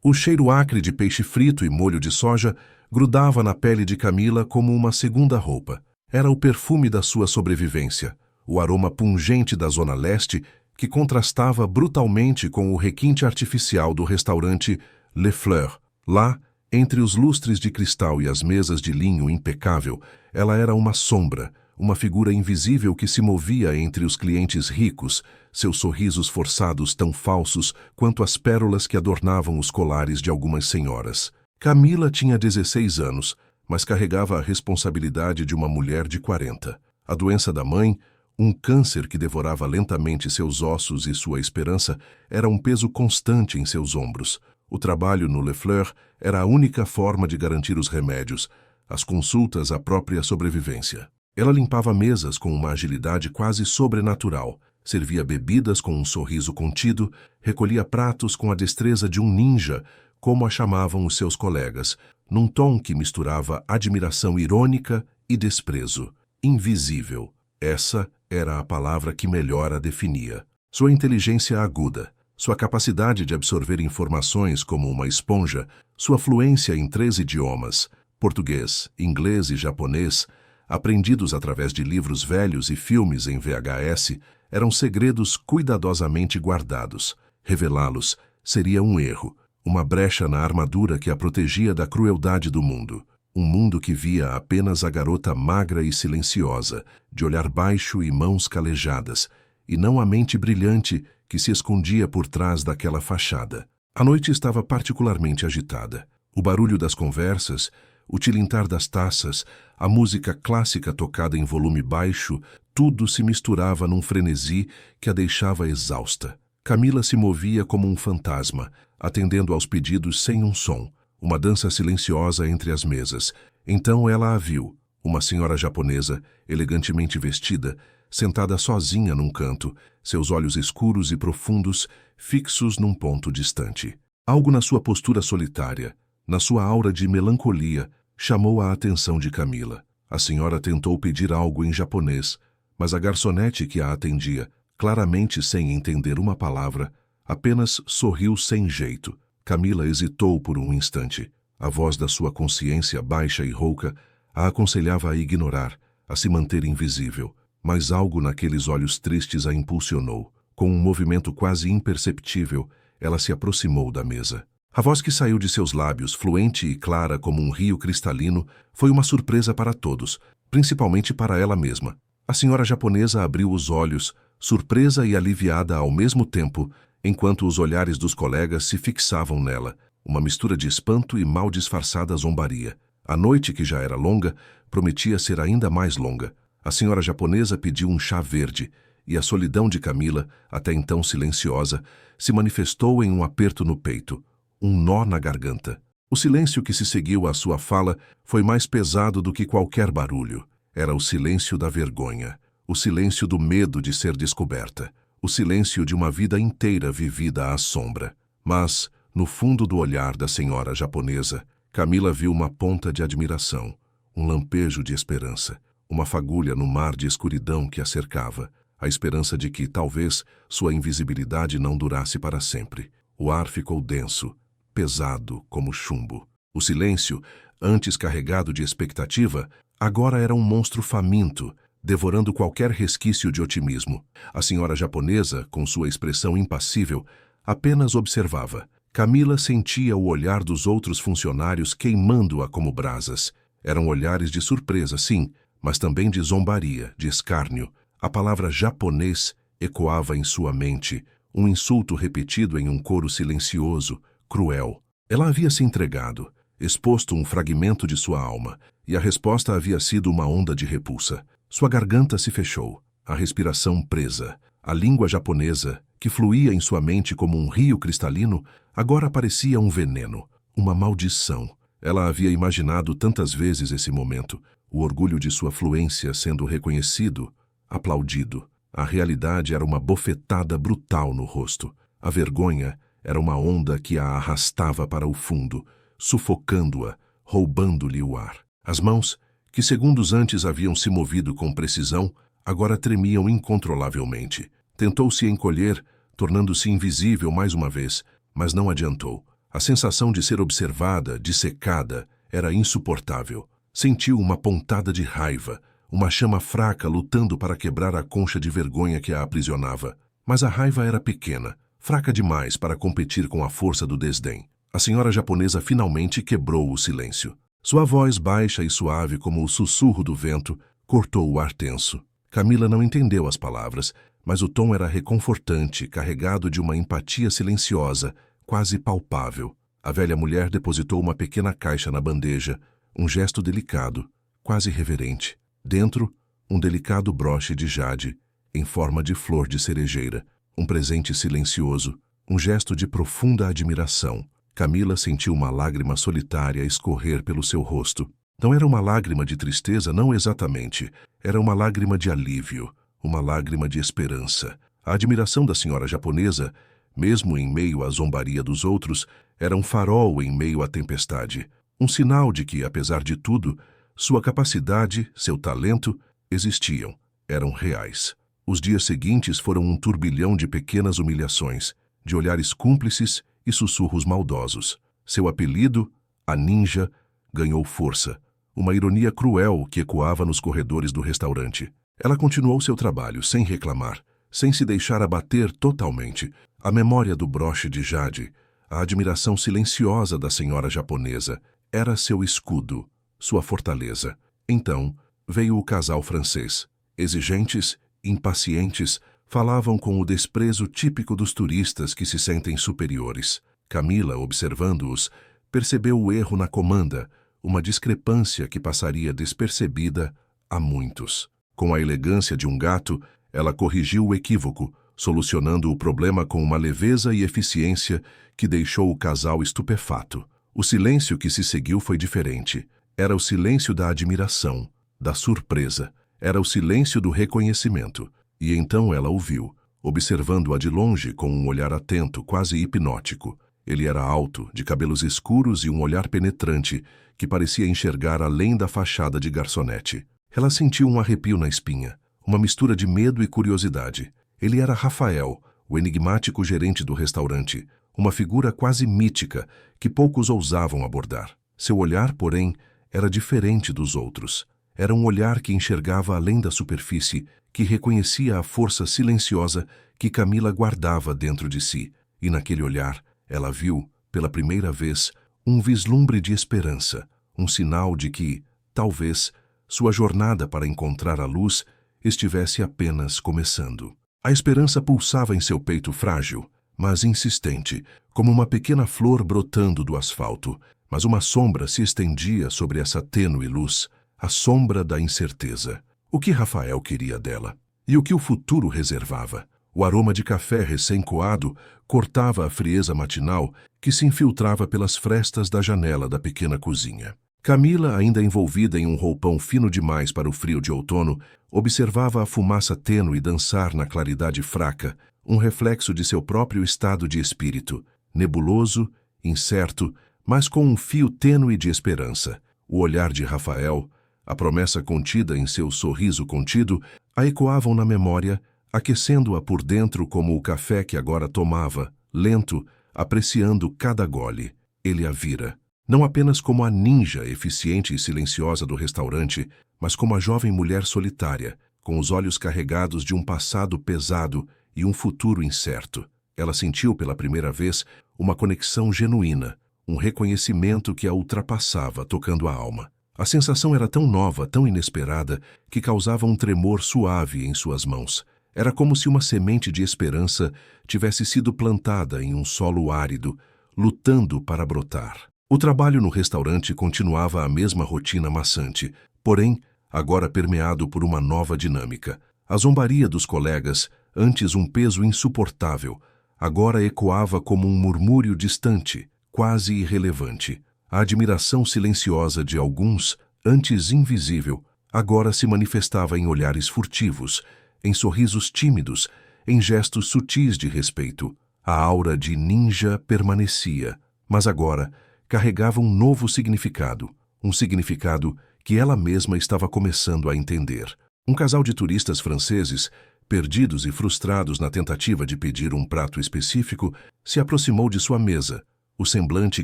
O cheiro acre de peixe frito e molho de soja grudava na pele de Camila como uma segunda roupa. Era o perfume da sua sobrevivência, o aroma pungente da Zona Leste que contrastava brutalmente com o requinte artificial do restaurante Le Fleur. Lá, entre os lustres de cristal e as mesas de linho impecável, ela era uma sombra, uma figura invisível que se movia entre os clientes ricos, seus sorrisos forçados tão falsos quanto as pérolas que adornavam os colares de algumas senhoras. Camila tinha 16 anos, mas carregava a responsabilidade de uma mulher de 40. A doença da mãe, um câncer que devorava lentamente seus ossos e sua esperança, era um peso constante em seus ombros. O trabalho no Le Fleur era a única forma de garantir os remédios, as consultas à própria sobrevivência. Ela limpava mesas com uma agilidade quase sobrenatural, servia bebidas com um sorriso contido, recolhia pratos com a destreza de um ninja, como a chamavam os seus colegas, num tom que misturava admiração irônica e desprezo. Invisível. Essa era a palavra que melhor a definia. Sua inteligência aguda, sua capacidade de absorver informações como uma esponja, sua fluência em 3 idiomas, português, inglês e japonês, aprendidos através de livros velhos e filmes em VHS, eram segredos cuidadosamente guardados. Revelá-los seria um erro, uma brecha na armadura que a protegia da crueldade do mundo. Um mundo que via apenas a garota magra e silenciosa, de olhar baixo e mãos calejadas, e não a mente brilhante que se escondia por trás daquela fachada. A noite estava particularmente agitada. O barulho das conversas, o tilintar das taças, a música clássica tocada em volume baixo, tudo se misturava num frenesi que a deixava exausta. Camila se movia como um fantasma, atendendo aos pedidos sem um som, uma dança silenciosa entre as mesas. Então ela a viu, uma senhora japonesa, elegantemente vestida, sentada sozinha num canto, seus olhos escuros e profundos, fixos num ponto distante. Algo na sua postura solitária, na sua aura de melancolia, chamou a atenção de Camila. A senhora tentou pedir algo em japonês, mas a garçonete que a atendia, claramente sem entender uma palavra, apenas sorriu sem jeito. Camila hesitou por um instante. A voz da sua consciência baixa e rouca a aconselhava a ignorar, a se manter invisível. Mas algo naqueles olhos tristes a impulsionou. Com um movimento quase imperceptível, ela se aproximou da mesa. A voz que saiu de seus lábios, fluente e clara como um rio cristalino, foi uma surpresa para todos, principalmente para ela mesma. A senhora japonesa abriu os olhos, surpresa e aliviada ao mesmo tempo, enquanto os olhares dos colegas se fixavam nela, uma mistura de espanto e mal disfarçada zombaria. A noite, que já era longa, prometia ser ainda mais longa. A senhora japonesa pediu um chá verde, e a solidão de Camila, até então silenciosa, se manifestou em um aperto no peito, um nó na garganta. O silêncio que se seguiu à sua fala foi mais pesado do que qualquer barulho. Era o silêncio da vergonha, o silêncio do medo de ser descoberta, o silêncio de uma vida inteira vivida à sombra. Mas, no fundo do olhar da senhora japonesa, Camila viu uma ponta de admiração, um lampejo de esperança, uma fagulha no mar de escuridão que a cercava, a esperança de que, talvez, sua invisibilidade não durasse para sempre. O ar ficou denso, pesado como chumbo. O silêncio, antes carregado de expectativa, agora era um monstro faminto, devorando qualquer resquício de otimismo. A senhora japonesa, com sua expressão impassível, apenas observava. Camila sentia o olhar dos outros funcionários queimando-a como brasas. Eram olhares de surpresa, sim, mas também de zombaria, de escárnio. A palavra japonês ecoava em sua mente, um insulto repetido em um coro silencioso, cruel. Ela havia se entregado, exposto um fragmento de sua alma, e a resposta havia sido uma onda de repulsa. Sua garganta se fechou, a respiração presa. A língua japonesa, que fluía em sua mente como um rio cristalino, agora parecia um veneno, uma maldição. Ela havia imaginado tantas vezes esse momento, o orgulho de sua fluência sendo reconhecido, aplaudido. A realidade era uma bofetada brutal no rosto. A vergonha era uma onda que a arrastava para o fundo, sufocando-a, roubando-lhe o ar. As mãos, que segundos antes haviam se movido com precisão, agora tremiam incontrolavelmente. Tentou se encolher, tornando-se invisível mais uma vez, mas não adiantou. A sensação de ser observada, dissecada, era insuportável. Sentiu uma pontada de raiva, uma chama fraca lutando para quebrar a concha de vergonha que a aprisionava. Mas a raiva era pequena, fraca demais para competir com a força do desdém. A senhora japonesa finalmente quebrou o silêncio. Sua voz baixa e suave como o sussurro do vento cortou o ar tenso. Camila não entendeu as palavras, mas o tom era reconfortante, carregado de uma empatia silenciosa, quase palpável. A velha mulher depositou uma pequena caixa na bandeja, um gesto delicado, quase reverente. Dentro, um delicado broche de jade, em forma de flor de cerejeira, um presente silencioso, um gesto de profunda admiração. Camila sentiu uma lágrima solitária escorrer pelo seu rosto. Não era uma lágrima de tristeza, não exatamente. Era uma lágrima de alívio, uma lágrima de esperança. A admiração da senhora japonesa, mesmo em meio à zombaria dos outros, era um farol em meio à tempestade. Um sinal de que, apesar de tudo, sua capacidade, seu talento, existiam, eram reais. Os dias seguintes foram um turbilhão de pequenas humilhações, de olhares cúmplices e sussurros maldosos. Seu apelido, a ninja, ganhou força, uma ironia cruel que ecoava nos corredores do restaurante. Ela continuou seu trabalho, sem reclamar, sem se deixar abater totalmente. A memória do broche de jade, a admiração silenciosa da senhora japonesa, era seu escudo, sua fortaleza. Então, veio o casal francês. Exigentes, impacientes, falavam com o desprezo típico dos turistas que se sentem superiores. Camila, observando-os, percebeu o erro na comanda, uma discrepância que passaria despercebida a muitos. Com a elegância de um gato, ela corrigiu o equívoco, solucionando o problema com uma leveza e eficiência que deixou o casal estupefato. O silêncio que se seguiu foi diferente. Era o silêncio da admiração, da surpresa. Era o silêncio do reconhecimento. E então ela o viu, observando-a de longe com um olhar atento, quase hipnótico. Ele era alto, de cabelos escuros e um olhar penetrante, que parecia enxergar além da fachada de garçonete. Ela sentiu um arrepio na espinha, uma mistura de medo e curiosidade. Ele era Rafael, o enigmático gerente do restaurante, uma figura quase mítica que poucos ousavam abordar. Seu olhar, porém, era diferente dos outros. Era um olhar que enxergava além da superfície, que reconhecia a força silenciosa que Camila guardava dentro de si. E naquele olhar, ela viu, pela primeira vez, um vislumbre de esperança, um sinal de que, talvez, sua jornada para encontrar a luz estivesse apenas começando. A esperança pulsava em seu peito frágil, mas insistente, como uma pequena flor brotando do asfalto. Mas uma sombra se estendia sobre essa tênue luz, a sombra da incerteza. O que Rafael queria dela? E o que o futuro reservava? O aroma de café recém-coado cortava a frieza matinal que se infiltrava pelas frestas da janela da pequena cozinha. Camila, ainda envolvida em um roupão fino demais para o frio de outono, observava a fumaça tênue dançar na claridade fraca, um reflexo de seu próprio estado de espírito, nebuloso, incerto, mas com um fio tênue de esperança. O olhar de Rafael, a promessa contida em seu sorriso contido, a ecoavam na memória, aquecendo-a por dentro como o café que agora tomava, lento, apreciando cada gole. Ele a vira, não apenas como a ninja eficiente e silenciosa do restaurante, mas como a jovem mulher solitária, com os olhos carregados de um passado pesado e um futuro incerto. Ela sentiu pela primeira vez uma conexão genuína, um reconhecimento que a ultrapassava, tocando a alma. A sensação era tão nova, tão inesperada, que causava um tremor suave em suas mãos. Era como se uma semente de esperança tivesse sido plantada em um solo árido, lutando para brotar. O trabalho no restaurante continuava a mesma rotina maçante, porém, agora permeado por uma nova dinâmica. A zombaria dos colegas, antes um peso insuportável, agora ecoava como um murmúrio distante, quase irrelevante. A admiração silenciosa de alguns, antes invisível, agora se manifestava em olhares furtivos, em sorrisos tímidos, em gestos sutis de respeito. A aura de ninja permanecia, mas agora carregava um novo significado, um significado que ela mesma estava começando a entender. Um casal de turistas franceses, perdidos e frustrados na tentativa de pedir um prato específico, se aproximou de sua mesa, o semblante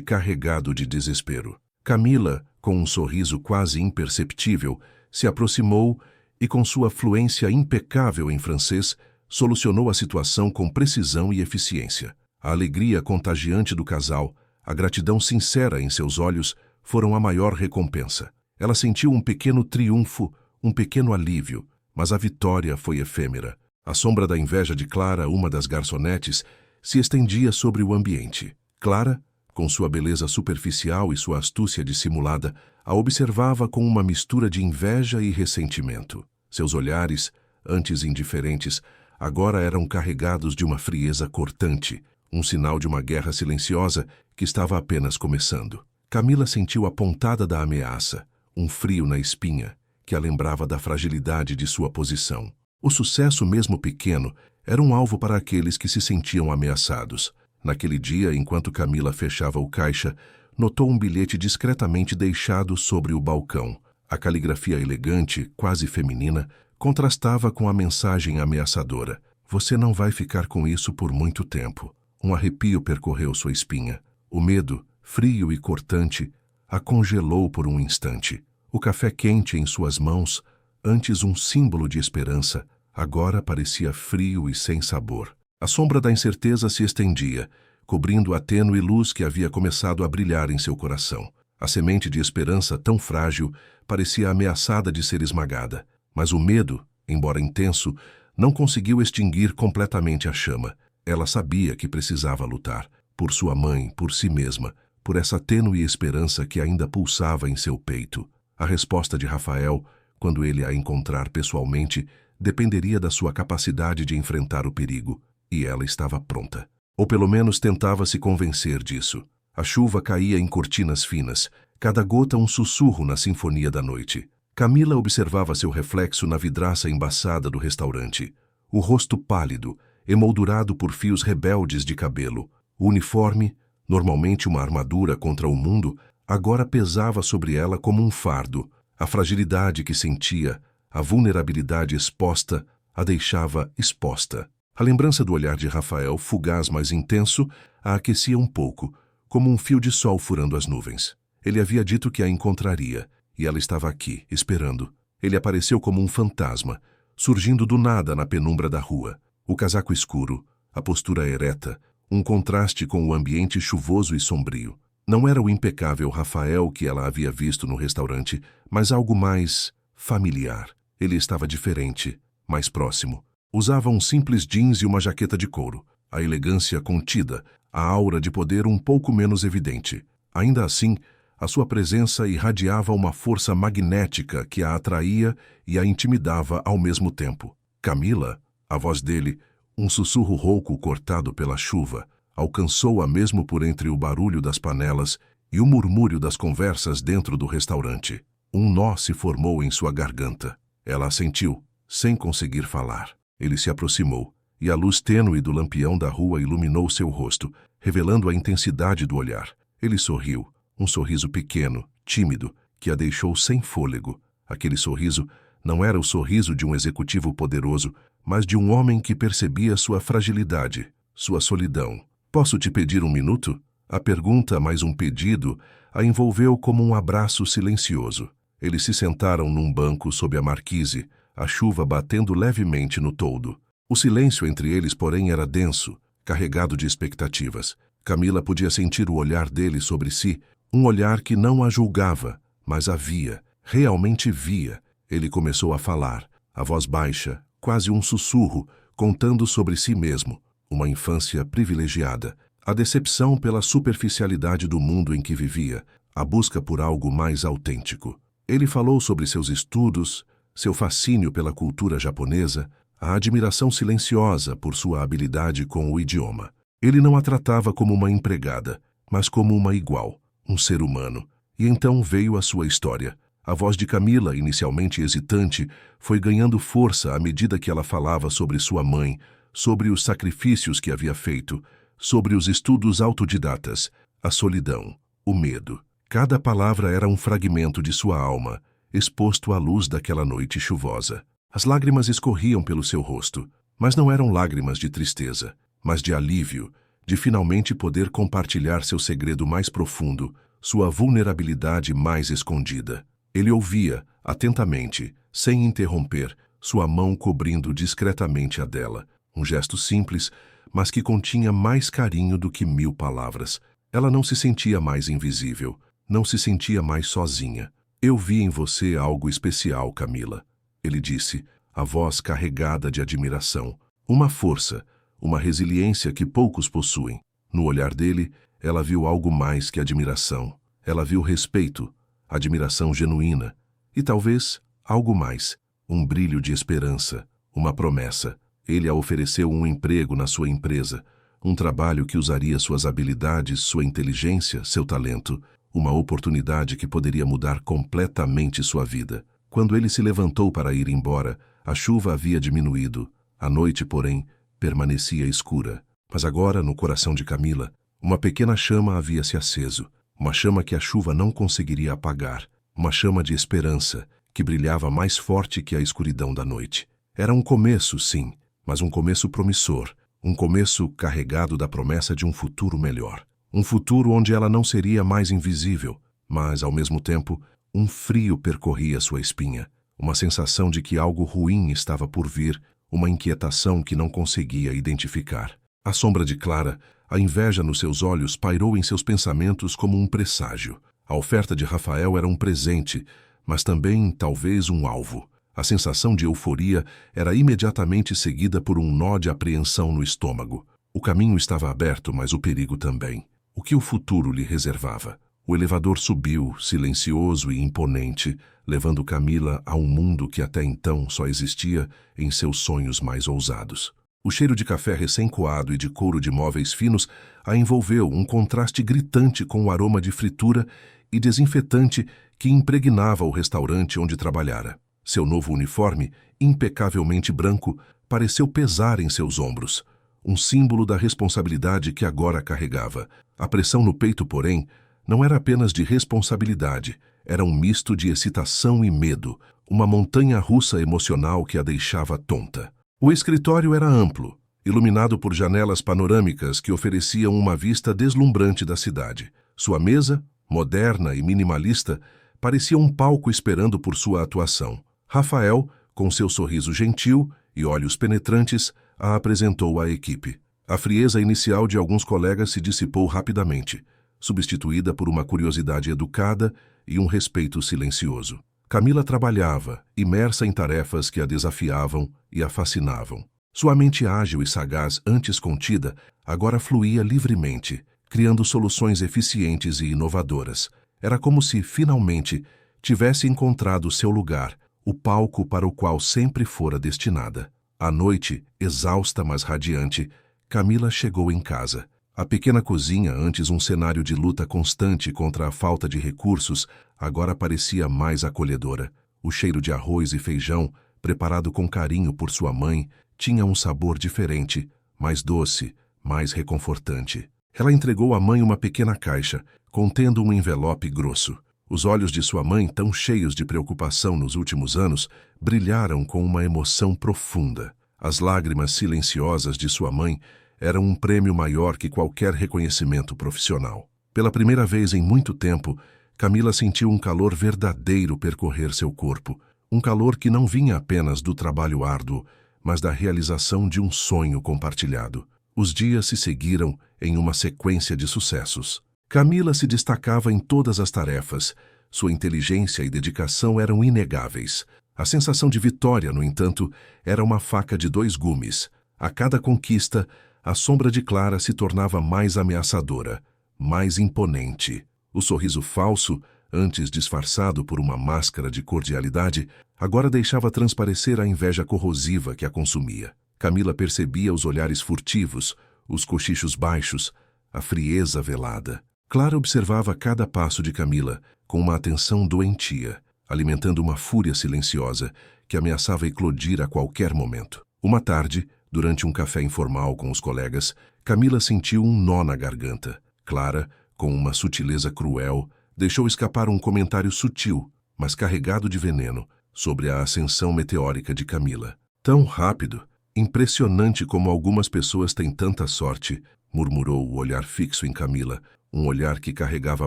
carregado de desespero. Camila, com um sorriso quase imperceptível, se aproximou e, com sua fluência impecável em francês, solucionou a situação com precisão e eficiência. A alegria contagiante do casal, a gratidão sincera em seus olhos foram a maior recompensa. Ela sentiu um pequeno triunfo, um pequeno alívio, mas a vitória foi efêmera. A sombra da inveja de Clara, uma das garçonetes, se estendia sobre o ambiente. Clara, com sua beleza superficial e sua astúcia dissimulada, a observava com uma mistura de inveja e ressentimento. Seus olhares, antes indiferentes, agora eram carregados de uma frieza cortante, um sinal de uma guerra silenciosa que estava apenas começando. Camila sentiu a pontada da ameaça, um frio na espinha, que a lembrava da fragilidade de sua posição. O sucesso, mesmo pequeno, era um alvo para aqueles que se sentiam ameaçados. Naquele dia, enquanto Camila fechava o caixa, notou um bilhete discretamente deixado sobre o balcão. A caligrafia elegante, quase feminina, contrastava com a mensagem ameaçadora. Você não vai ficar com isso por muito tempo. Um arrepio percorreu sua espinha. O medo, frio e cortante, a congelou por um instante. O café quente em suas mãos, antes um símbolo de esperança, agora parecia frio e sem sabor. A sombra da incerteza se estendia, cobrindo a tênue luz que havia começado a brilhar em seu coração. A semente de esperança, tão frágil, parecia ameaçada de ser esmagada. Mas o medo, embora intenso, não conseguiu extinguir completamente a chama. Ela sabia que precisava lutar, por sua mãe, por si mesma, por essa tênue esperança que ainda pulsava em seu peito. A resposta de Rafael, quando ele a encontrar pessoalmente, dependeria da sua capacidade de enfrentar o perigo, e ela estava pronta. Ou pelo menos tentava se convencer disso. A chuva caía em cortinas finas, cada gota um sussurro na sinfonia da noite. Camila observava seu reflexo na vidraça embaçada do restaurante. O rosto pálido, emoldurado por fios rebeldes de cabelo. O uniforme, normalmente uma armadura contra o mundo, agora pesava sobre ela como um fardo. A fragilidade que sentia, a vulnerabilidade exposta, a deixava exposta. A lembrança do olhar de Rafael, fugaz mas intenso, a aquecia um pouco, como um fio de sol furando as nuvens. Ele havia dito que a encontraria, e ela estava aqui, esperando. Ele apareceu como um fantasma, surgindo do nada na penumbra da rua. O casaco escuro, a postura ereta, um contraste com o ambiente chuvoso e sombrio. Não era o impecável Rafael que ela havia visto no restaurante, mas algo mais familiar. Ele estava diferente, mais próximo. Usava um simples jeans e uma jaqueta de couro. A elegância contida, a aura de poder um pouco menos evidente. Ainda assim, a sua presença irradiava uma força magnética que a atraía e a intimidava ao mesmo tempo. Camila, a voz dele, um sussurro rouco cortado pela chuva, alcançou-a mesmo por entre o barulho das panelas e o murmúrio das conversas dentro do restaurante. Um nó se formou em sua garganta. Ela assentiu, sem conseguir falar. Ele se aproximou, e a luz tênue do lampião da rua iluminou seu rosto, revelando a intensidade do olhar. Ele sorriu, um sorriso pequeno, tímido, que a deixou sem fôlego. Aquele sorriso não era o sorriso de um executivo poderoso, mas de um homem que percebia sua fragilidade, sua solidão. Posso te pedir um minuto? A pergunta, mais um pedido, a envolveu como um abraço silencioso. Eles se sentaram num banco sob a marquise, a chuva batendo levemente no toldo. O silêncio entre eles, porém, era denso, carregado de expectativas. Camila podia sentir o olhar dele sobre si, um olhar que não a julgava, mas a via, realmente via. Ele começou a falar, a voz baixa, quase um sussurro, contando sobre si mesmo, uma infância privilegiada, a decepção pela superficialidade do mundo em que vivia, a busca por algo mais autêntico. Ele falou sobre seus estudos, seu fascínio pela cultura japonesa, a admiração silenciosa por sua habilidade com o idioma. Ele não a tratava como uma empregada, mas como uma igual, um ser humano. E então veio a sua história. A voz de Camila, inicialmente hesitante, foi ganhando força à medida que ela falava sobre sua mãe, sobre os sacrifícios que havia feito, sobre os estudos autodidatas, a solidão, o medo. Cada palavra era um fragmento de sua alma, exposto à luz daquela noite chuvosa. As lágrimas escorriam pelo seu rosto, mas não eram lágrimas de tristeza, mas de alívio, de finalmente poder compartilhar seu segredo mais profundo, sua vulnerabilidade mais escondida. Ele ouvia, atentamente, sem interromper, sua mão cobrindo discretamente a dela. Um gesto simples, mas que continha mais carinho do que 1000 palavras. Ela não se sentia mais invisível, não se sentia mais sozinha. Eu vi em você algo especial, Camila, ele disse, a voz carregada de admiração. Uma força, uma resiliência que poucos possuem. No olhar dele, ela viu algo mais que admiração. Ela viu respeito, admiração genuína e talvez algo mais, um brilho de esperança, uma promessa. Ele a ofereceu um emprego na sua empresa, um trabalho que usaria suas habilidades, sua inteligência, seu talento, uma oportunidade que poderia mudar completamente sua vida. Quando ele se levantou para ir embora, a chuva havia diminuído. A noite, porém, permanecia escura. Mas agora, no coração de Camila, uma pequena chama havia se aceso. Uma chama que a chuva não conseguiria apagar. Uma chama de esperança, que brilhava mais forte que a escuridão da noite. Era um começo, sim, mas um começo promissor. Um começo carregado da promessa de um futuro melhor. Um futuro onde ela não seria mais invisível, mas, ao mesmo tempo, um frio percorria sua espinha. Uma sensação de que algo ruim estava por vir, uma inquietação que não conseguia identificar. A sombra de Clara, a inveja nos seus olhos pairou em seus pensamentos como um presságio. A oferta de Rafael era um presente, mas também, talvez, um alvo. A sensação de euforia era imediatamente seguida por um nó de apreensão no estômago. O caminho estava aberto, mas o perigo também. O que o futuro lhe reservava? O elevador subiu, silencioso e imponente, levando Camila a um mundo que até então só existia em seus sonhos mais ousados. O cheiro de café recém-coado e de couro de móveis finos a envolveu, um contraste gritante com o aroma de fritura e desinfetante que impregnava o restaurante onde trabalhara. Seu novo uniforme, impecavelmente branco, pareceu pesar em seus ombros, um símbolo da responsabilidade que agora carregava. A pressão no peito, porém, não era apenas de responsabilidade, era um misto de excitação e medo, uma montanha-russa emocional que a deixava tonta. O escritório era amplo, iluminado por janelas panorâmicas que ofereciam uma vista deslumbrante da cidade. Sua mesa, moderna e minimalista, parecia um palco esperando por sua atuação. Rafael, com seu sorriso gentil e olhos penetrantes, a apresentou à equipe. A frieza inicial de alguns colegas se dissipou rapidamente, substituída por uma curiosidade educada e um respeito silencioso. Camila trabalhava, imersa em tarefas que a desafiavam e a fascinavam. Sua mente ágil e sagaz, antes contida, agora fluía livremente, criando soluções eficientes e inovadoras. Era como se, finalmente, tivesse encontrado seu lugar, o palco para o qual sempre fora destinada. À noite, exausta mas radiante, Camila chegou em casa. A pequena cozinha, antes um cenário de luta constante contra a falta de recursos, agora parecia mais acolhedora. O cheiro de arroz e feijão, preparado com carinho por sua mãe, tinha um sabor diferente, mais doce, mais reconfortante. Ela entregou à mãe uma pequena caixa, contendo um envelope grosso. Os olhos de sua mãe, tão cheios de preocupação nos últimos anos, brilharam com uma emoção profunda. As lágrimas silenciosas de sua mãe eram um prêmio maior que qualquer reconhecimento profissional. Pela primeira vez em muito tempo, Camila sentiu um calor verdadeiro percorrer seu corpo, um calor que não vinha apenas do trabalho árduo, mas da realização de um sonho compartilhado. Os dias se seguiram em uma sequência de sucessos. Camila se destacava em todas as tarefas. Sua inteligência e dedicação eram inegáveis. A sensação de vitória, no entanto, era uma faca de 2 gumes. A cada conquista, a sombra de Clara se tornava mais ameaçadora, mais imponente. O sorriso falso, antes disfarçado por uma máscara de cordialidade, agora deixava transparecer a inveja corrosiva que a consumia. Camila percebia os olhares furtivos, os cochichos baixos, a frieza velada. Clara observava cada passo de Camila com uma atenção doentia, alimentando uma fúria silenciosa que ameaçava eclodir a qualquer momento. Uma tarde, durante um café informal com os colegas, Camila sentiu um nó na garganta. Clara, com uma sutileza cruel, deixou escapar um comentário sutil, mas carregado de veneno, sobre a ascensão meteórica de Camila. Tão rápido, impressionante como algumas pessoas têm tanta sorte, murmurou o olhar fixo em Camila, um olhar que carregava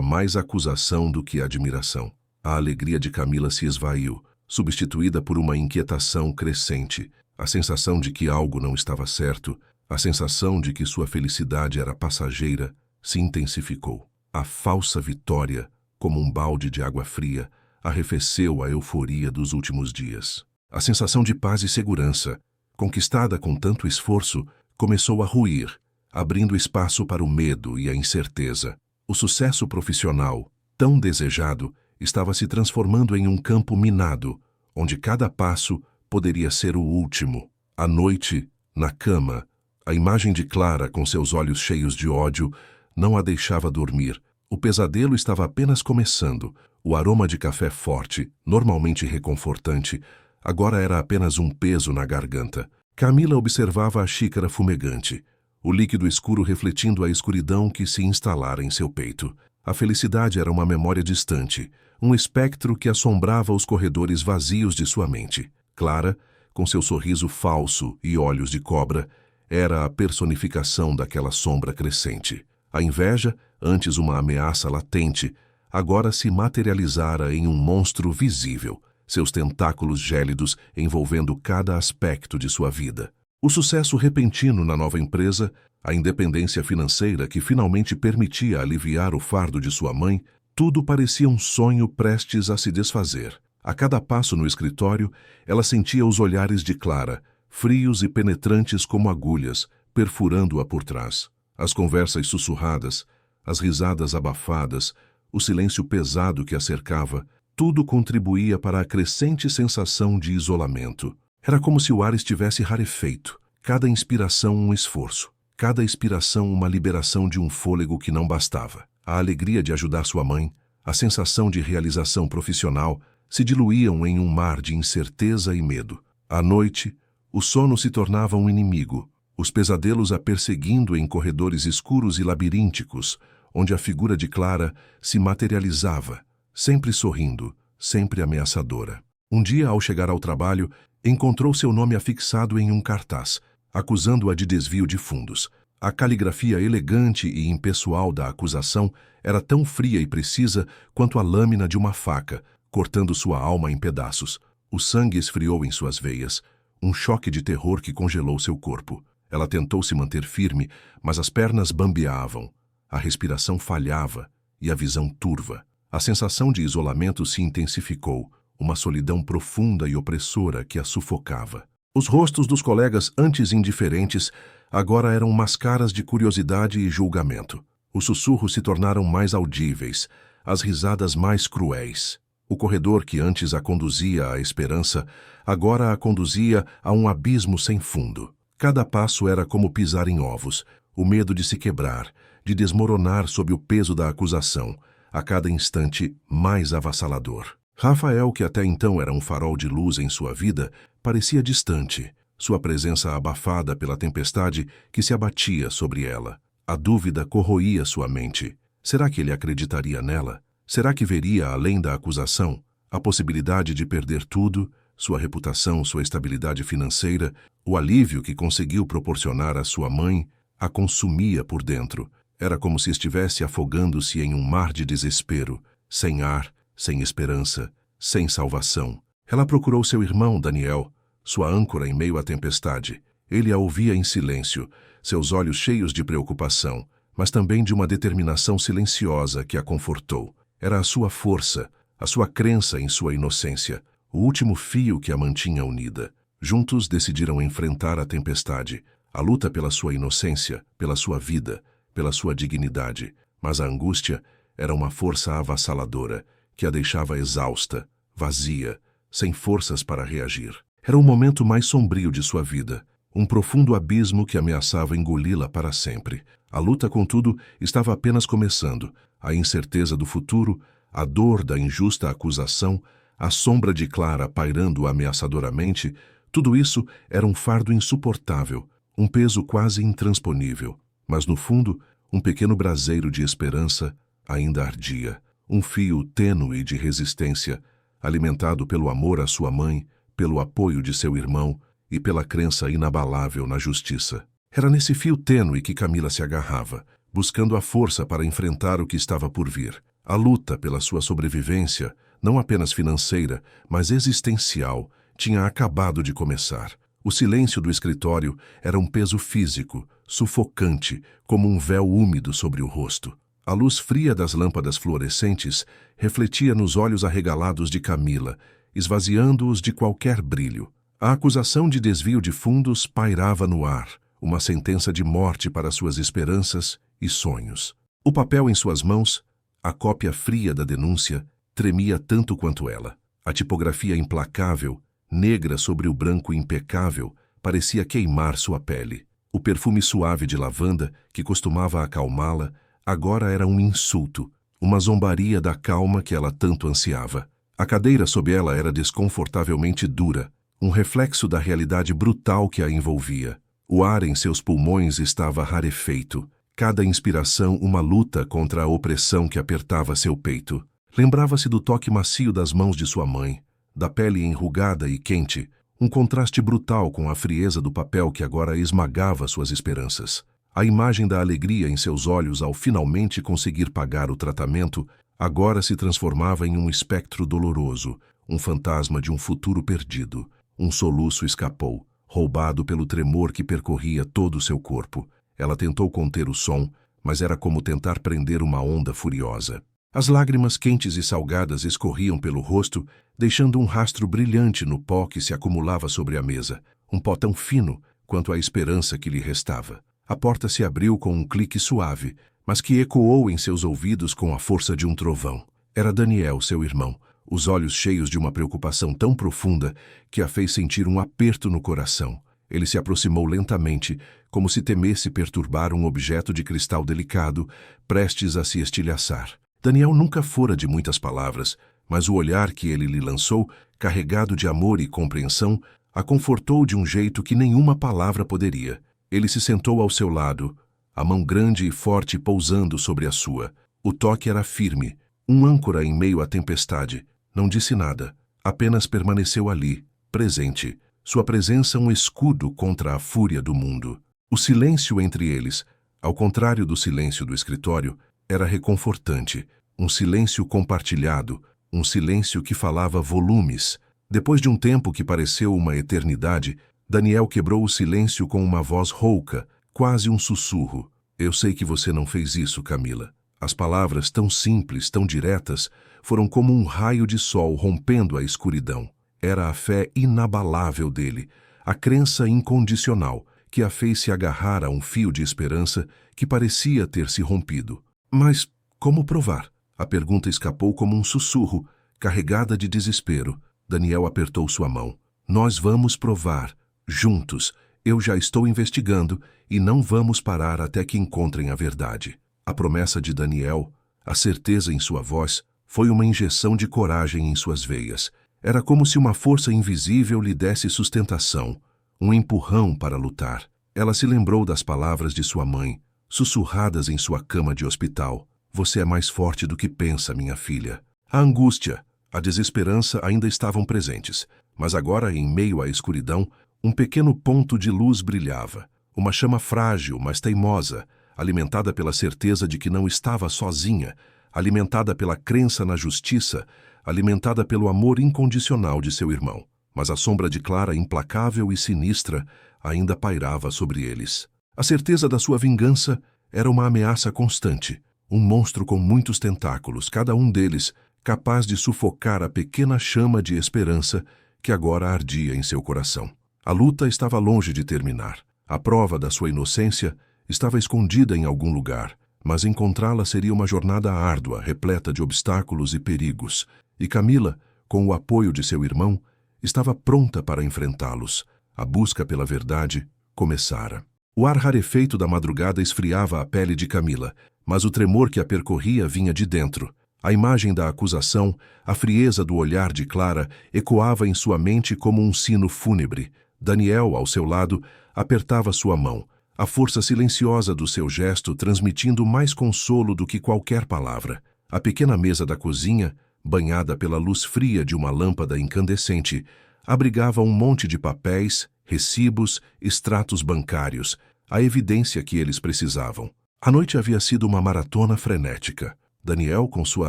mais acusação do que admiração. A alegria de Camila se esvaiu, substituída por uma inquietação crescente, a sensação de que algo não estava certo, a sensação de que sua felicidade era passageira, se intensificou. A falsa vitória, como um balde de água fria, arrefeceu a euforia dos últimos dias. A sensação de paz e segurança, conquistada com tanto esforço, começou a ruir, abrindo espaço para o medo e a incerteza. O sucesso profissional, tão desejado, estava se transformando em um campo minado, onde cada passo poderia ser o último. À noite, na cama, a imagem de Clara com seus olhos cheios de ódio não a deixava dormir. O pesadelo estava apenas começando. O aroma de café forte, normalmente reconfortante, agora era apenas um peso na garganta. Camila observava a xícara fumegante, o líquido escuro refletindo a escuridão que se instalara em seu peito. A felicidade era uma memória distante, um espectro que assombrava os corredores vazios de sua mente. Clara, com seu sorriso falso e olhos de cobra, era a personificação daquela sombra crescente. A inveja, antes uma ameaça latente, agora se materializara em um monstro visível, seus tentáculos gélidos envolvendo cada aspecto de sua vida. O sucesso repentino na nova empresa, a independência financeira que finalmente permitia aliviar o fardo de sua mãe, tudo parecia um sonho prestes a se desfazer. A cada passo no escritório, ela sentia os olhares de Clara, frios e penetrantes como agulhas, perfurando-a por trás. As conversas sussurradas, as risadas abafadas, o silêncio pesado que a cercava, tudo contribuía para a crescente sensação de isolamento. Era como se o ar estivesse rarefeito, cada inspiração um esforço, cada expiração uma liberação de um fôlego que não bastava. A alegria de ajudar sua mãe, a sensação de realização profissional, se diluíam em um mar de incerteza e medo. À noite, o sono se tornava um inimigo, os pesadelos a perseguindo em corredores escuros e labirínticos, onde a figura de Clara se materializava, sempre sorrindo, sempre ameaçadora. Um dia, ao chegar ao trabalho, encontrou seu nome afixado em um cartaz, acusando-a de desvio de fundos. A caligrafia elegante e impessoal da acusação era tão fria e precisa quanto a lâmina de uma faca, cortando sua alma em pedaços. O sangue esfriou em suas veias, um choque de terror que congelou seu corpo. Ela tentou se manter firme, mas as pernas bambeavam, a respiração falhava e a visão turva. A sensação de isolamento se intensificou, uma solidão profunda e opressora que a sufocava. Os rostos dos colegas antes indiferentes agora eram máscaras de curiosidade e julgamento. Os sussurros se tornaram mais audíveis, as risadas mais cruéis. O corredor que antes a conduzia à esperança, agora a conduzia a um abismo sem fundo. Cada passo era como pisar em ovos, o medo de se quebrar, de desmoronar sob o peso da acusação, a cada instante mais avassalador. Rafael, que até então era um farol de luz em sua vida, parecia distante, sua presença abafada pela tempestade que se abatia sobre ela. A dúvida corroía sua mente. Será que ele acreditaria nela? Será que veria além da acusação a possibilidade de perder tudo, sua reputação, sua estabilidade financeira, o alívio que conseguiu proporcionar à sua mãe, a consumia por dentro. Era como se estivesse afogando-se em um mar de desespero, sem ar, sem esperança, sem salvação. Ela procurou seu irmão, Daniel, sua âncora em meio à tempestade. Ele a ouvia em silêncio, seus olhos cheios de preocupação, mas também de uma determinação silenciosa que a confortou. Era a sua força, a sua crença em sua inocência, o último fio que a mantinha unida. Juntos decidiram enfrentar a tempestade, a luta pela sua inocência, pela sua vida, pela sua dignidade. Mas a angústia era uma força avassaladora, que a deixava exausta, vazia, sem forças para reagir. Era o momento mais sombrio de sua vida, um profundo abismo que ameaçava engoli-la para sempre. A luta, contudo, estava apenas começando. A incerteza do futuro, a dor da injusta acusação, a sombra de Clara pairando ameaçadoramente, tudo isso era um fardo insuportável, um peso quase intransponível. Mas, no fundo, um pequeno braseiro de esperança ainda ardia, um fio tênue de resistência, alimentado pelo amor à sua mãe, pelo apoio de seu irmão e pela crença inabalável na justiça. Era nesse fio tênue que Camila se agarrava, buscando a força para enfrentar o que estava por vir. A luta pela sua sobrevivência, não apenas financeira, mas existencial, tinha acabado de começar. O silêncio do escritório era um peso físico, sufocante, como um véu úmido sobre o rosto. A luz fria das lâmpadas fluorescentes refletia nos olhos arregalados de Camila, esvaziando-os de qualquer brilho. A acusação de desvio de fundos pairava no ar, uma sentença de morte para suas esperanças e sonhos. O papel em suas mãos, a cópia fria da denúncia, tremia tanto quanto ela. A tipografia implacável, negra sobre o branco impecável, parecia queimar sua pele. O perfume suave de lavanda, que costumava acalmá-la, agora era um insulto, uma zombaria da calma que ela tanto ansiava. A cadeira sob ela era desconfortavelmente dura, um reflexo da realidade brutal que a envolvia. O ar em seus pulmões estava rarefeito, cada inspiração uma luta contra a opressão que apertava seu peito. Lembrava-se do toque macio das mãos de sua mãe, da pele enrugada e quente, um contraste brutal com a frieza do papel que agora esmagava suas esperanças. A imagem da alegria em seus olhos ao finalmente conseguir pagar o tratamento agora se transformava em um espectro doloroso, um fantasma de um futuro perdido. Um soluço escapou, roubado pelo tremor que percorria todo o seu corpo. Ela tentou conter o som, mas era como tentar prender uma onda furiosa. As lágrimas quentes e salgadas escorriam pelo rosto, deixando um rastro brilhante no pó que se acumulava sobre a mesa, um pó tão fino quanto a esperança que lhe restava. A porta se abriu com um clique suave, mas que ecoou em seus ouvidos com a força de um trovão. Era Daniel, seu irmão, os olhos cheios de uma preocupação tão profunda que a fez sentir um aperto no coração. Ele se aproximou lentamente, como se temesse perturbar um objeto de cristal delicado, prestes a se estilhaçar. Daniel nunca fora de muitas palavras, mas o olhar que ele lhe lançou, carregado de amor e compreensão, a confortou de um jeito que nenhuma palavra poderia. Ele se sentou ao seu lado, a mão grande e forte pousando sobre a sua. O toque era firme, um âncora em meio à tempestade. Não disse nada, apenas permaneceu ali, presente, sua presença um escudo contra a fúria do mundo. O silêncio entre eles, ao contrário do silêncio do escritório, era reconfortante, um silêncio compartilhado, um silêncio que falava volumes. Depois de um tempo que pareceu uma eternidade, Daniel quebrou o silêncio com uma voz rouca, quase um sussurro. Eu sei que você não fez isso, Camila. As palavras, tão simples, tão diretas, foram como um raio de sol rompendo a escuridão. Era a fé inabalável dele, a crença incondicional, que a fez se agarrar a um fio de esperança que parecia ter se rompido. Mas como provar? A pergunta escapou como um sussurro, carregada de desespero. Daniel apertou sua mão. Nós vamos provar. Juntos, eu já estou investigando e não vamos parar até que encontrem a verdade. A promessa de Daniel, a certeza em sua voz, foi uma injeção de coragem em suas veias. Era como se uma força invisível lhe desse sustentação, um empurrão para lutar. Ela se lembrou das palavras de sua mãe, sussurradas em sua cama de hospital. Você é mais forte do que pensa, minha filha. A angústia, a desesperança ainda estavam presentes, mas agora, em meio à escuridão, um pequeno ponto de luz brilhava. Uma chama frágil, mas teimosa, alimentada pela certeza de que não estava sozinha, alimentada pela crença na justiça, alimentada pelo amor incondicional de seu irmão. Mas a sombra de Clara, implacável e sinistra, ainda pairava sobre eles. A certeza da sua vingança era uma ameaça constante, um monstro com muitos tentáculos, cada um deles capaz de sufocar a pequena chama de esperança que agora ardia em seu coração. A luta estava longe de terminar. A prova da sua inocência estava escondida em algum lugar, mas encontrá-la seria uma jornada árdua, repleta de obstáculos e perigos. E Camila, com o apoio de seu irmão, estava pronta para enfrentá-los. A busca pela verdade começara. O ar rarefeito da madrugada esfriava a pele de Camila, mas o tremor que a percorria vinha de dentro. A imagem da acusação, a frieza do olhar de Clara, ecoava em sua mente como um sino fúnebre. Daniel, ao seu lado, apertava sua mão, a força silenciosa do seu gesto transmitindo mais consolo do que qualquer palavra. A pequena mesa da cozinha, banhada pela luz fria de uma lâmpada incandescente, abrigava um monte de papéis, recibos, extratos bancários, a evidência que eles precisavam. A noite havia sido uma maratona frenética. Daniel, com sua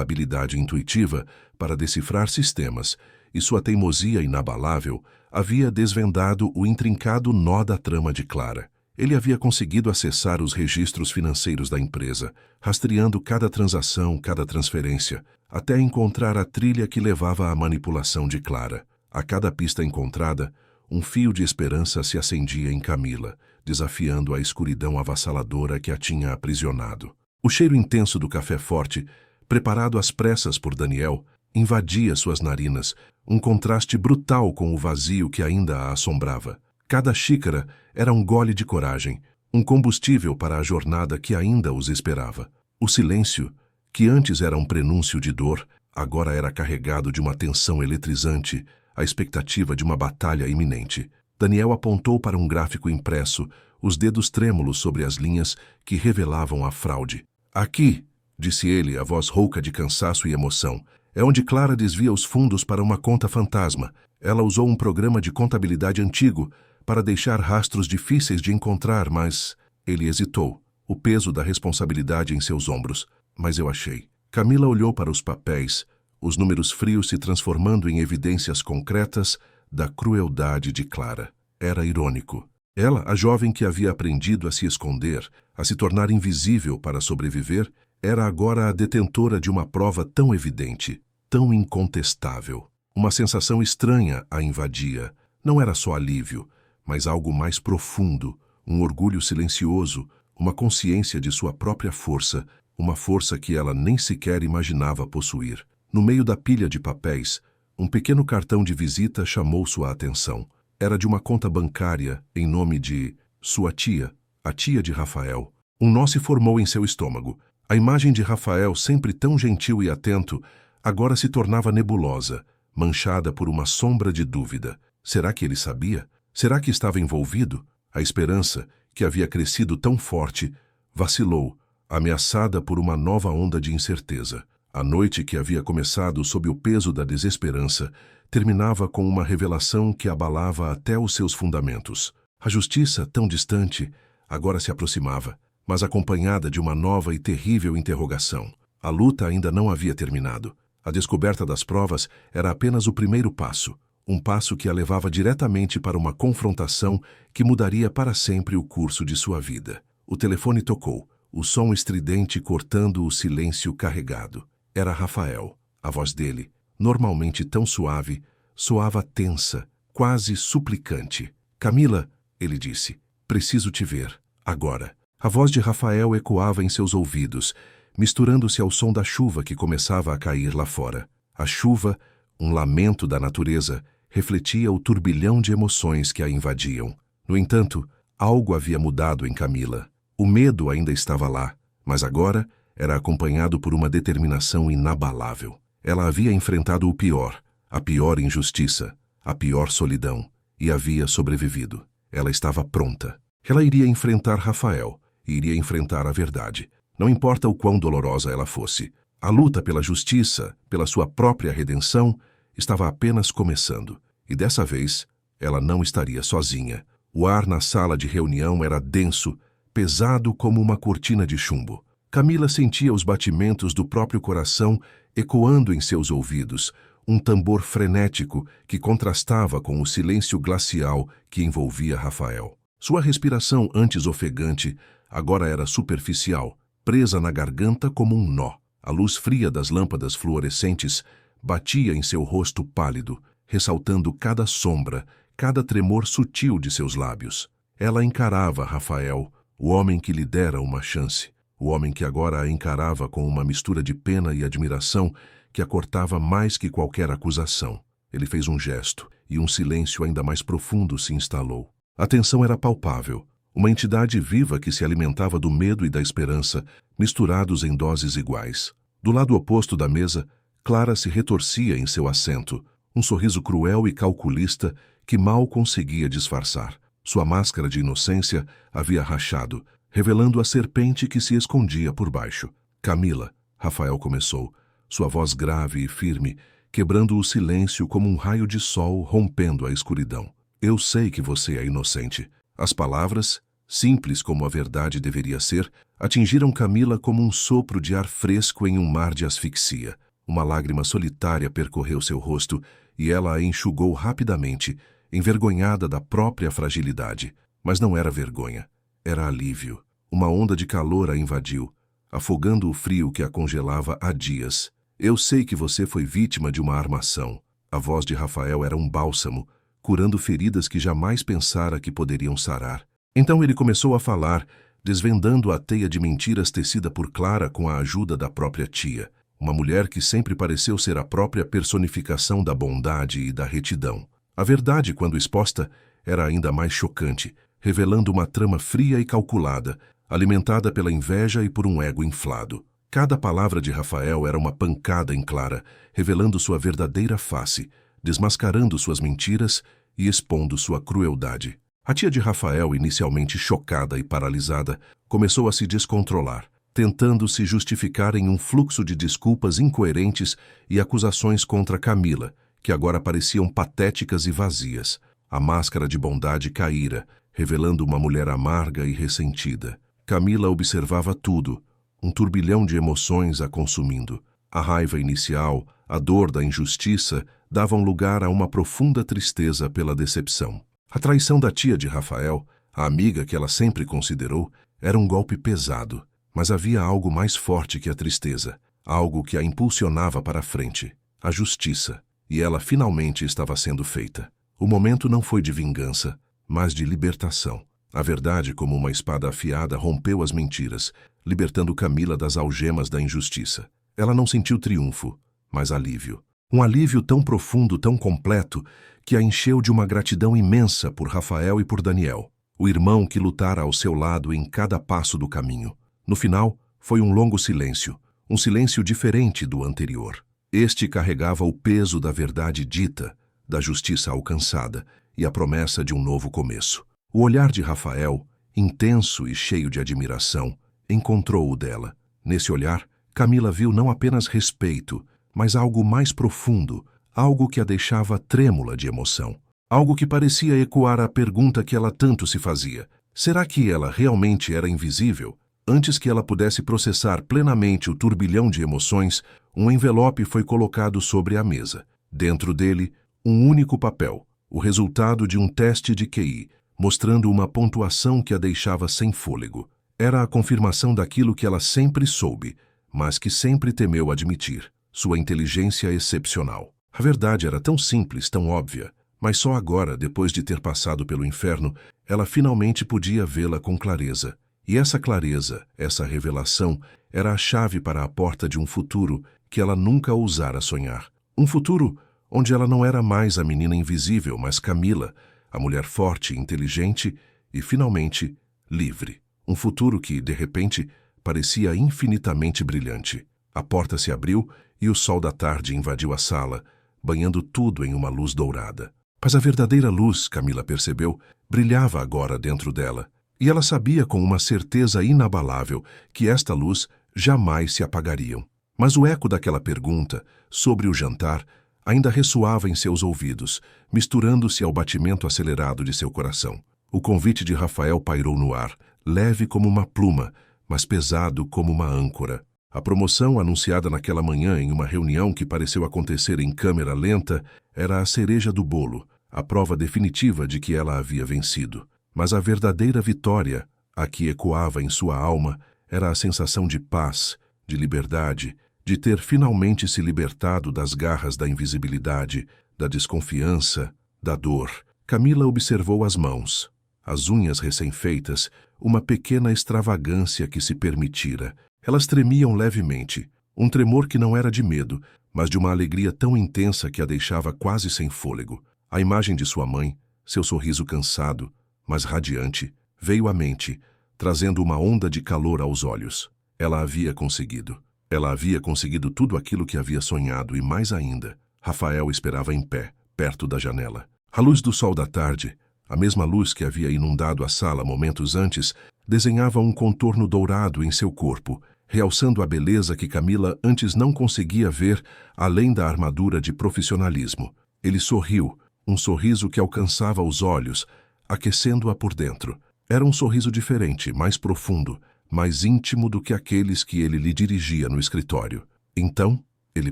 habilidade intuitiva para decifrar sistemas e sua teimosia inabalável, havia desvendado o intrincado nó da trama de Clara. Ele havia conseguido acessar os registros financeiros da empresa, rastreando cada transação, cada transferência, até encontrar a trilha que levava à manipulação de Clara. A cada pista encontrada, um fio de esperança se acendia em Camila, desafiando a escuridão avassaladora que a tinha aprisionado. O cheiro intenso do café forte, preparado às pressas por Daniel, invadia suas narinas, um contraste brutal com o vazio que ainda a assombrava. Cada xícara era um gole de coragem, um combustível para a jornada que ainda os esperava. O silêncio, que antes era um prenúncio de dor, agora era carregado de uma tensão eletrizante, a expectativa de uma batalha iminente. Daniel apontou para um gráfico impresso, os dedos trêmulos sobre as linhas que revelavam a fraude. Aqui, disse ele, a voz rouca de cansaço e emoção, é onde Clara desvia os fundos para uma conta fantasma. Ela usou um programa de contabilidade antigo para deixar rastros difíceis de encontrar, mas... Ele hesitou, o peso da responsabilidade em seus ombros. Mas eu achei. Camila olhou para os papéis, os números frios se transformando em evidências concretas da crueldade de Clara. Era irônico. Ela, a jovem que havia aprendido a se esconder, a se tornar invisível para sobreviver, era agora a detentora de uma prova tão evidente, tão incontestável. Uma sensação estranha a invadia. Não era só alívio, mas algo mais profundo, um orgulho silencioso, uma consciência de sua própria força, uma força que ela nem sequer imaginava possuir. No meio da pilha de papéis, um pequeno cartão de visita chamou sua atenção. Era de uma conta bancária em nome de sua tia, a tia de Rafael. Um nó se formou em seu estômago. A imagem de Rafael, sempre tão gentil e atento, agora se tornava nebulosa, manchada por uma sombra de dúvida. Será que ele sabia? Será que estava envolvido? A esperança, que havia crescido tão forte, vacilou, ameaçada por uma nova onda de incerteza. A noite que havia começado sob o peso da desesperança terminava com uma revelação que abalava até os seus fundamentos. A justiça, tão distante, agora se aproximava, mas acompanhada de uma nova e terrível interrogação. A luta ainda não havia terminado. A descoberta das provas era apenas o primeiro passo, um passo que a levava diretamente para uma confrontação que mudaria para sempre o curso de sua vida. O telefone tocou, o som estridente cortando o silêncio carregado. Era Rafael. A voz dele, normalmente tão suave, soava tensa, quase suplicante. Camila, ele disse, preciso te ver, agora. A voz de Rafael ecoava em seus ouvidos, misturando-se ao som da chuva que começava a cair lá fora. A chuva, um lamento da natureza, refletia o turbilhão de emoções que a invadiam. No entanto, algo havia mudado em Camila. O medo ainda estava lá, mas agora era acompanhado por uma determinação inabalável. Ela havia enfrentado o pior, a pior injustiça, a pior solidão, e havia sobrevivido. Ela estava pronta. Ela iria enfrentar Rafael, e iria enfrentar a verdade. Não importa o quão dolorosa ela fosse. A luta pela justiça, pela sua própria redenção, estava apenas começando. E dessa vez, ela não estaria sozinha. O ar na sala de reunião era denso, pesado como uma cortina de chumbo. Camila sentia os batimentos do próprio coração ecoando em seus ouvidos, um tambor frenético que contrastava com o silêncio glacial que envolvia Rafael. Sua respiração, antes ofegante, agora era superficial, presa na garganta como um nó. A luz fria das lâmpadas fluorescentes batia em seu rosto pálido, ressaltando cada sombra, cada tremor sutil de seus lábios. Ela encarava Rafael, o homem que lhe dera uma chance, o homem que agora a encarava com uma mistura de pena e admiração que a cortava mais que qualquer acusação. Ele fez um gesto, e um silêncio ainda mais profundo se instalou. A tensão era palpável, uma entidade viva que se alimentava do medo e da esperança, misturados em doses iguais. Do lado oposto da mesa, Clara se retorcia em seu assento, um sorriso cruel e calculista que mal conseguia disfarçar. Sua máscara de inocência havia rachado, revelando a serpente que se escondia por baixo. Camila, Rafael começou, sua voz grave e firme, quebrando o silêncio como um raio de sol rompendo a escuridão. Eu sei que você é inocente. As palavras, simples como a verdade deveria ser, atingiram Camila como um sopro de ar fresco em um mar de asfixia. Uma lágrima solitária percorreu seu rosto e ela a enxugou rapidamente, envergonhada da própria fragilidade. Mas não era vergonha, era alívio. Uma onda de calor a invadiu, afogando o frio que a congelava há dias. Eu sei que você foi vítima de uma armação. A voz de Rafael era um bálsamo, curando feridas que jamais pensara que poderiam sarar. Então ele começou a falar, desvendando a teia de mentiras tecida por Clara com a ajuda da própria tia, uma mulher que sempre pareceu ser a própria personificação da bondade e da retidão. A verdade, quando exposta, era ainda mais chocante, revelando uma trama fria e calculada, alimentada pela inveja e por um ego inflado. Cada palavra de Rafael era uma pancada em Clara, revelando sua verdadeira face, desmascarando suas mentiras e expondo sua crueldade. A tia de Rafael, inicialmente chocada e paralisada, começou a se descontrolar, tentando se justificar em um fluxo de desculpas incoerentes e acusações contra Camila, que agora pareciam patéticas e vazias. A máscara de bondade caíra, revelando uma mulher amarga e ressentida. Camila observava tudo, um turbilhão de emoções a consumindo. A raiva inicial, a dor da injustiça, davam lugar a uma profunda tristeza pela decepção. A traição da tia de Rafael, a amiga que ela sempre considerou, era um golpe pesado, mas havia algo mais forte que a tristeza, algo que a impulsionava para a frente, a justiça, e ela finalmente estava sendo feita. O momento não foi de vingança, mas de libertação. A verdade, como uma espada afiada, rompeu as mentiras, libertando Camila das algemas da injustiça. Ela não sentiu triunfo, mas alívio. Um alívio tão profundo, tão completo, que a encheu de uma gratidão imensa por Rafael e por Daniel, o irmão que lutara ao seu lado em cada passo do caminho. No final, foi um longo silêncio, um silêncio diferente do anterior. Este carregava o peso da verdade dita, da justiça alcançada e a promessa de um novo começo. O olhar de Rafael, intenso e cheio de admiração, encontrou o dela. Nesse olhar, Camila viu não apenas respeito, mas algo mais profundo, algo que a deixava trêmula de emoção. Algo que parecia ecoar a pergunta que ela tanto se fazia. Será que ela realmente era invisível? Antes que ela pudesse processar plenamente o turbilhão de emoções, um envelope foi colocado sobre a mesa. Dentro dele, um único papel, o resultado de um teste de QI, mostrando uma pontuação que a deixava sem fôlego. Era a confirmação daquilo que ela sempre soube, mas que sempre temeu admitir, sua inteligência excepcional. A verdade era tão simples, tão óbvia, mas só agora, depois de ter passado pelo inferno, ela finalmente podia vê-la com clareza. E essa clareza, essa revelação, era a chave para a porta de um futuro que ela nunca ousara sonhar. Um futuro onde ela não era mais a menina invisível, mas Camila, a mulher forte, inteligente e, finalmente, livre. Um futuro que, de repente, parecia infinitamente brilhante. A porta se abriu e o sol da tarde invadiu a sala, banhando tudo em uma luz dourada. Mas a verdadeira luz, Camila percebeu, brilhava agora dentro dela, e ela sabia com uma certeza inabalável que esta luz jamais se apagariam. Mas o eco daquela pergunta, sobre o jantar, ainda ressoava em seus ouvidos, misturando-se ao batimento acelerado de seu coração. O convite de Rafael pairou no ar, leve como uma pluma, mas pesado como uma âncora. A promoção anunciada naquela manhã em uma reunião que pareceu acontecer em câmera lenta era a cereja do bolo, a prova definitiva de que ela havia vencido. Mas a verdadeira vitória, a que ecoava em sua alma, era a sensação de paz, de liberdade, de ter finalmente se libertado das garras da invisibilidade, da desconfiança, da dor. Camila observou as mãos, as unhas recém-feitas, uma pequena extravagância que se permitira. Elas tremiam levemente, um tremor que não era de medo, mas de uma alegria tão intensa que a deixava quase sem fôlego. A imagem de sua mãe, seu sorriso cansado, mas radiante, veio à mente, trazendo uma onda de calor aos olhos. Ela havia conseguido. Ela havia conseguido tudo aquilo que havia sonhado e mais ainda. Rafael esperava em pé, perto da janela. A luz do sol da tarde, a mesma luz que havia inundado a sala momentos antes, desenhava um contorno dourado em seu corpo, realçando a beleza que Camila antes não conseguia ver além da armadura de profissionalismo. Ele sorriu, um sorriso que alcançava os olhos, aquecendo-a por dentro. Era um sorriso diferente, mais profundo, mais íntimo do que aqueles que ele lhe dirigia no escritório. Então, ele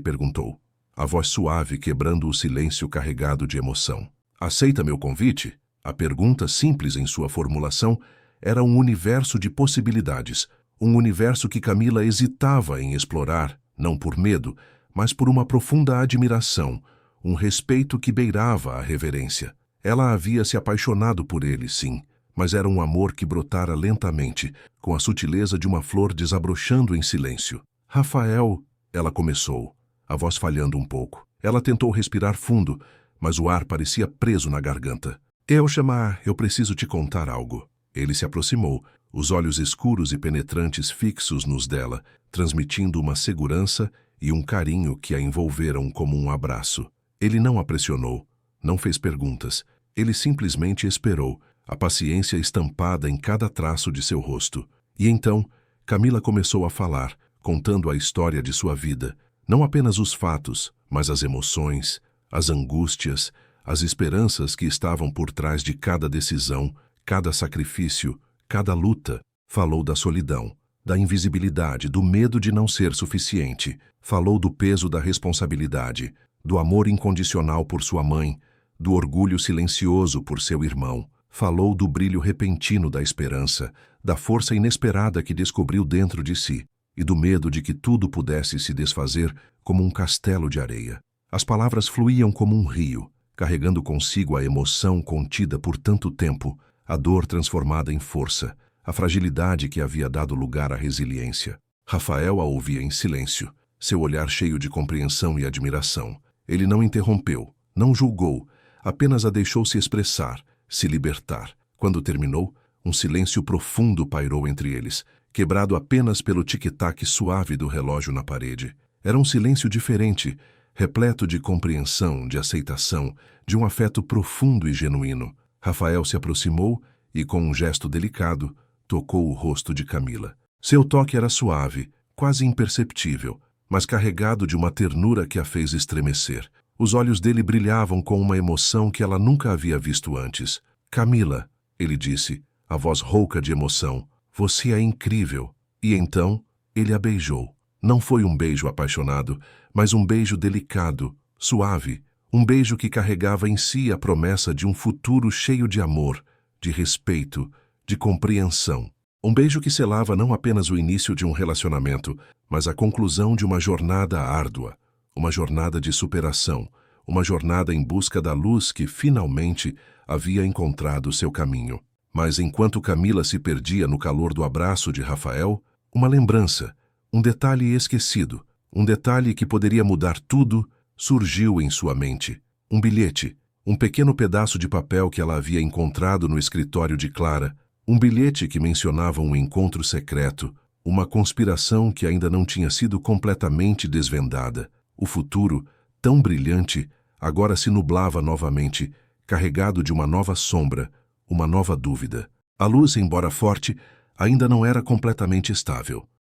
perguntou, a voz suave quebrando o silêncio carregado de emoção. Aceita meu convite? A pergunta, simples em sua formulação, era um universo de possibilidades, um universo que Camila hesitava em explorar, não por medo, mas por uma profunda admiração, um respeito que beirava a reverência. Ela havia se apaixonado por ele, sim, mas era um amor que brotara lentamente, com a sutileza de uma flor desabrochando em silêncio. Rafael, ela começou, a voz falhando um pouco. Ela tentou respirar fundo, mas o ar parecia preso na garganta. Eu preciso te contar algo. Ele se aproximou, os olhos escuros e penetrantes fixos nos dela, transmitindo uma segurança e um carinho que a envolveram como um abraço. Ele não a pressionou, não fez perguntas. Ele simplesmente esperou, a paciência estampada em cada traço de seu rosto. E então, Camila começou a falar, contando a história de sua vida. Não apenas os fatos, mas as emoções, as angústias, as esperanças que estavam por trás de cada decisão, cada sacrifício, cada luta. Falou da solidão, da invisibilidade, do medo de não ser suficiente. Falou do peso da responsabilidade, do amor incondicional por sua mãe, do orgulho silencioso por seu irmão. Falou do brilho repentino da esperança, da força inesperada que descobriu dentro de si e do medo de que tudo pudesse se desfazer como um castelo de areia. As palavras fluíam como um rio, carregando consigo a emoção contida por tanto tempo, a dor transformada em força, a fragilidade que havia dado lugar à resiliência. Rafael a ouvia em silêncio, seu olhar cheio de compreensão e admiração. Ele não interrompeu, não julgou, apenas a deixou se expressar, se libertar. Quando terminou, um silêncio profundo pairou entre eles, quebrado apenas pelo tic-tac suave do relógio na parede. Era um silêncio diferente, repleto de compreensão, de aceitação, de um afeto profundo e genuíno. Rafael se aproximou e, com um gesto delicado, tocou o rosto de Camila. Seu toque era suave, quase imperceptível, mas carregado de uma ternura que a fez estremecer. Os olhos dele brilhavam com uma emoção que ela nunca havia visto antes. Camila, ele disse, a voz rouca de emoção, você é incrível. E então, ele a beijou. Não foi um beijo apaixonado, mas um beijo delicado, suave, um beijo que carregava em si a promessa de um futuro cheio de amor, de respeito, de compreensão. Um beijo que selava não apenas o início de um relacionamento, mas a conclusão de uma jornada árdua, uma jornada de superação, uma jornada em busca da luz que finalmente havia encontrado seu caminho. Mas enquanto Camila se perdia no calor do abraço de Rafael, uma lembrança, um detalhe esquecido, um detalhe que poderia mudar tudo, surgiu em sua mente. Um bilhete, um pequeno pedaço de papel que ela havia encontrado no escritório de Clara, um bilhete que mencionava um encontro secreto, uma conspiração que ainda não tinha sido completamente desvendada. O futuro, tão brilhante, agora se nublava novamente, carregado de uma nova sombra, uma nova dúvida. A luz, embora forte, ainda não era completamente estável.